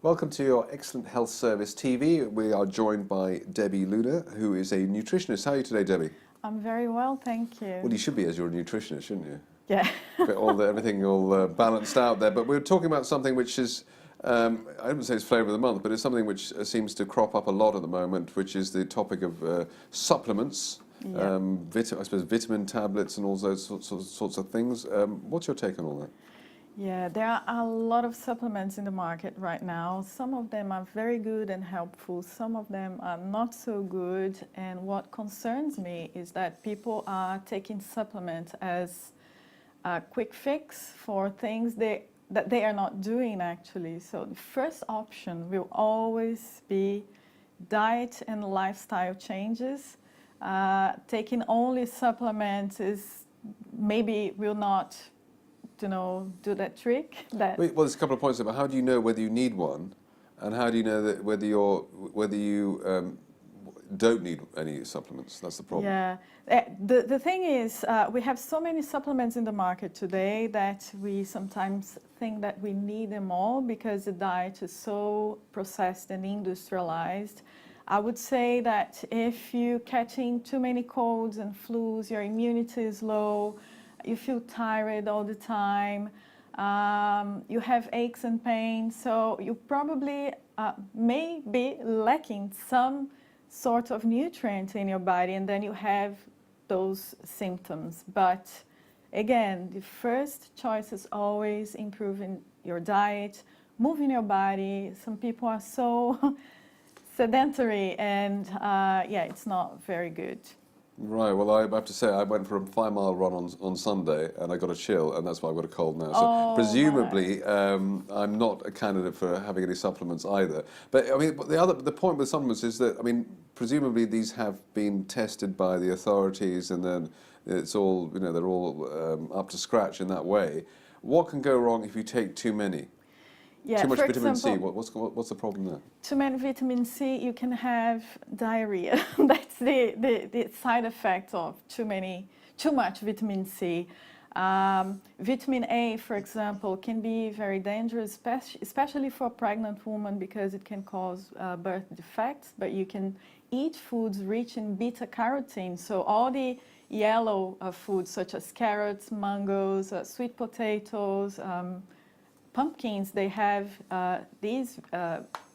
Welcome to your Excellent Health Service TV. We are joined by Debbie Luna, who is a nutritionist. How are you today, Debbie? I'm very well, thank you. Well, you should be, as you're a nutritionist, shouldn't you? Yeah. Everything all balanced out there. But we're talking about something which is, I wouldn't say it's flavour of the month, but it's something which seems to crop up a lot at the moment, which is the topic of supplements, Yeah. I suppose vitamin tablets and all those sorts of things. What's your take on all that? Yeah, there are a lot of supplements in the market right now. Some of them are very good and helpful. Some of them are not so good. And what concerns me is that people are taking supplements as a quick fix for things that they are not doing actually. So the first option will always be diet and lifestyle changes. Taking only supplements is maybe will not do that trick. Well, there's a couple of points there, but how do you know whether you need one, and how do you know that whether you don't need any supplements? That's the problem. Yeah, the thing is, we have so many supplements in the market today that we sometimes think that we need them all because the diet is so processed and industrialized. I would say that if you're catching too many colds and flus, your immunity is low, you feel tired all the time, you have aches and pains, so you probably may be lacking some sort of nutrient in your body, and then you have those symptoms. But again, the first choice is always improving your diet, moving your body. Some people are so sedentary, and yeah, it's not very good. Right, well, I have to say, I went for a 5-mile run on Sunday, and I got a chill, and that's why I've got a cold now. So presumably, I'm not a candidate for having any supplements either. But I mean, the point with supplements is that, I mean, presumably these have been tested by the authorities, and then it's all, they're all up to scratch in that way. What can go wrong if you take too many? Yeah, too much vitamin C, example, what's the problem there? Too many vitamin C, you can have diarrhea. That's the side effect of too much vitamin C. Vitamin A, for example, can be very dangerous, especially for a pregnant woman, because it can cause birth defects. But you can eat foods rich in beta-carotene, so all the yellow foods such as carrots, mangoes, sweet potatoes, pumpkins, they have these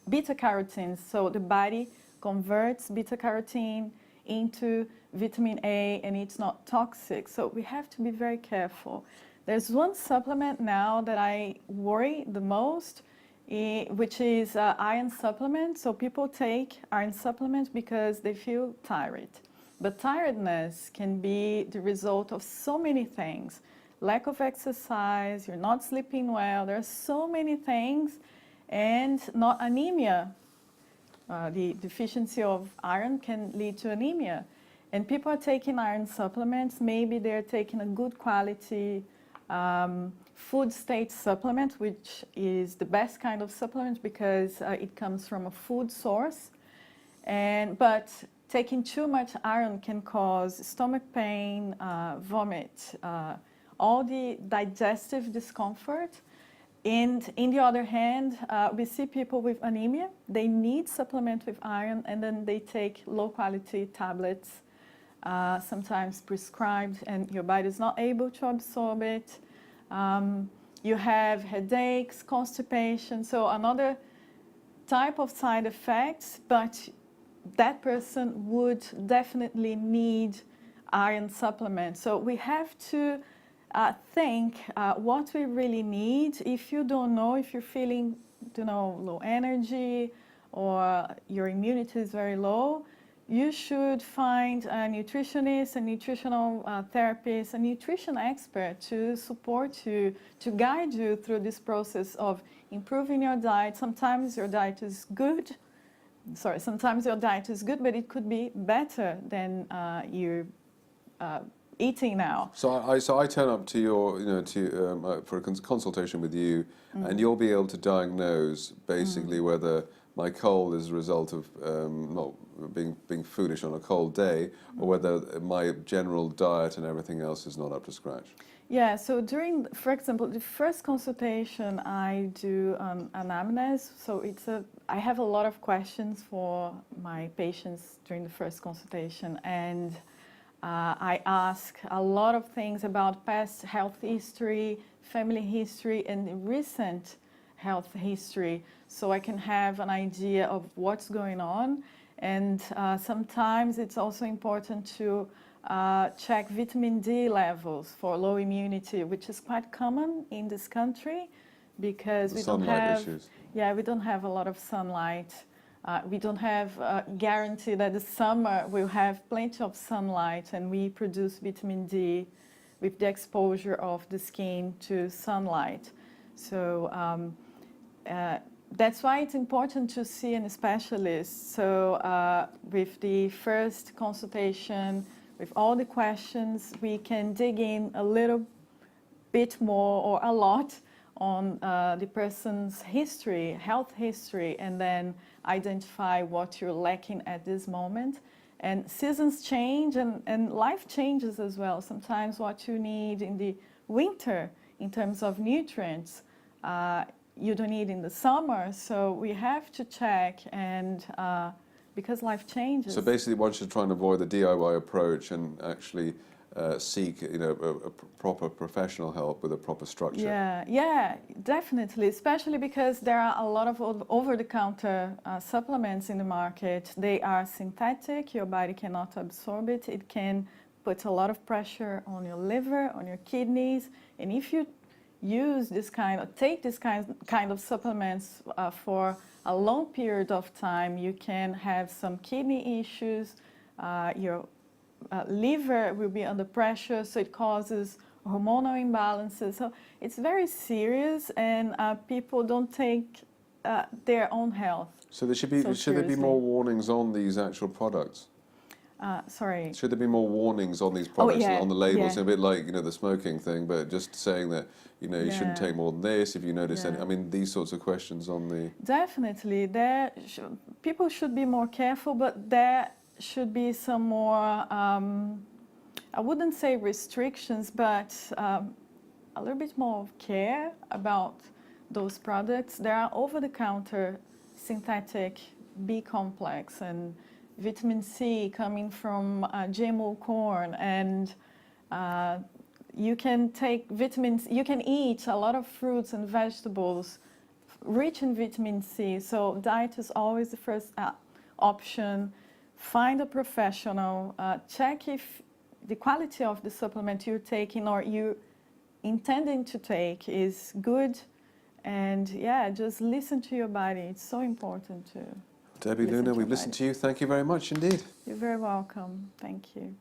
beta-carotenes, so the body converts beta-carotene into vitamin A, and it's not toxic. So we have to be very careful. There's one supplement now that I worry the most, which is iron supplement. So people take iron supplements because they feel tired. But tiredness can be the result of so many things. Lack of exercise, you're not sleeping well, there are so many things, and not anemia. The deficiency of iron can lead to anemia. And people are taking iron supplements, maybe they're taking a good quality food state supplement, which is the best kind of supplement because it comes from a food source. But taking too much iron can cause stomach pain, vomit, all the digestive discomfort. And in the other hand, we see people with anemia, they need supplement with iron, and then they take low quality tablets, sometimes prescribed, and your body is not able to absorb it. You have headaches, constipation, so another type of side effects, but that person would definitely need iron supplements. So we have to think what we really need. If you don't know, if you're feeling low energy or your immunity is very low, you should find a nutritionist, a nutritional therapist, a nutrition expert to support you, to guide you through this process of improving your diet. Sometimes your diet is good, but it could be better than you're eating now. So I turn up to your, for a consultation with you, and you'll be able to diagnose basically whether my cold is a result of not being foolish on a cold day, or whether my general diet and everything else is not up to scratch. Yeah, so during, for example, the first consultation, I do anamnesis. So I have a lot of questions for my patients during the first consultation, and I ask a lot of things about past health history, family history, and recent health history, so I can have an idea of what's going on. And sometimes it's also important to check vitamin D levels for low immunity, which is quite common in this country because we don't have issues. Yeah, we don't have a lot of sunlight. We don't have guarantee that the summer we'll have plenty of sunlight, and we produce vitamin D with the exposure of the skin to sunlight. So that's why it's important to see a specialist. So with the first consultation, with all the questions, we can dig in a little bit more or a lot on the person's history, health history, and then identify what you're lacking at this moment. And seasons change and life changes as well. Sometimes what you need in the winter in terms of nutrients, you don't need in the summer. So we have to check, and because life changes. So basically one should try and avoid the DIY approach and actually seek, a proper professional help with a proper structure. Yeah, definitely, especially because there are a lot of over-the-counter supplements in the market. They are synthetic, your body cannot absorb it. It can put a lot of pressure on your liver, on your kidneys, and if you use take this kind of supplements for a long period of time, you can have some kidney issues, your liver will be under pressure, so it causes hormonal imbalances. So it's very serious, and people don't take their own health. So should there be more warnings on these actual products? Sorry. Should there be more warnings on these products, on the labels? Yeah. A bit like the smoking thing, but just saying that you shouldn't take more than this if you notice any. I mean, these sorts of questions on the. Definitely, people should be more careful, but there should be some more. I wouldn't say restrictions, but a little bit more of care about those products. There are over-the-counter synthetic B complex and vitamin C coming from GMO corn, and you can take vitamins, you can eat a lot of fruits and vegetables rich in vitamin C. So diet is always the first option. Find a professional, check if the quality of the supplement you're taking or you're intending to take is good, and just listen to your body. It's so important to. Debbie Luna, we've listened to you. Thank you very much indeed. You're very welcome. Thank you.